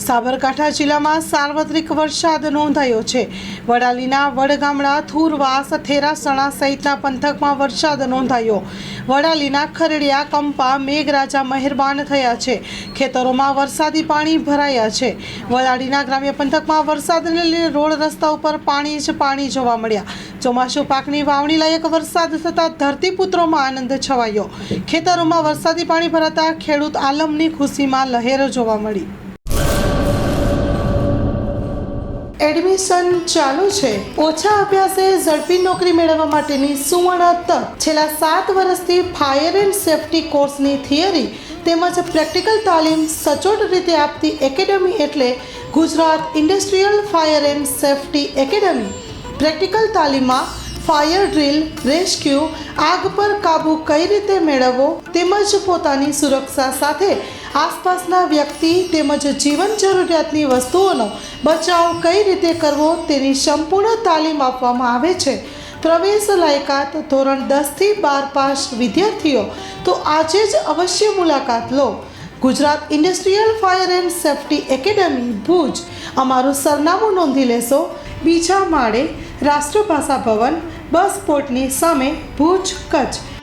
સાબરકાંઠા જિલ્લામાં સાર્વત્રિક વરસાદ નોંધાયો છે। વડાલીના વડગામડા, થુરવાસ, થેરાસણા સહિતના પંથકમાં વરસાદ નોંધાયો। વડાલીના ખરડિયા, કંપા, મેઘરાજા મહેરબાન થયા છે। ખેતરોમાં વરસાદી પાણી ભરાયા છે। વડાલીના ગ્રામ્ય પંથકમાં વરસાદને લઈને રોડ રસ્તા ઉપર પાણી જ પાણી જોવા મળ્યા। ચોમાસુ પાકની વાવણી લાયક વરસાદ થતાં ધરતીપુત્રોમાં આનંદ છવાયો। ખેતરોમાં વરસાદી પાણી ભરાતા ખેડૂત આલમની ખુશીમાં લહેર જોવા મળી। એડમિશન ચાલુ છે। ઓછા અભ્યાસે ઝડપી નોકરી મેળવવા માટેની સુવર્ણ તક। છેલ્લા 7 વર્ષથી ફાયર એન્ડ સેફટી કોર્સની થિયરી તેમજ પ્રેક્ટિકલ તાલીમ સચોટ રીતે આપતી એકેડમી એટલે Gujarat industrial fire and safety academy. Practical તાલીમમાં ફાયર ડ્રીલ, રેસ્ક્યુ, આગ પર કાબૂ કઈ રીતે મેળવવો તેમજ પોતાની સુરક્ષા સાથે આસપાસના વ્યક્તિ તેમજ જીવન જરૂરિયાતની વસ્તુઓનો બચાવ કઈ રીતે કરવો તેની સંપૂર્ણ તાલીમ આપવામાં આવે છે। પ્રવેશ લાયકાત ધોરણ 10 થી 12 પાસ વિદ્યાર્થીઓ તો આજે જ અવશ્ય મુલાકાત લો। Gujarat industrial fire and safety academy Bhuj. અમારું સરનામું નોંધી લેશો। બીજા માળે રાષ્ટ્રભાષા ભવન, બસ પોર્ટની સામે, ભુજ, કચ્છ।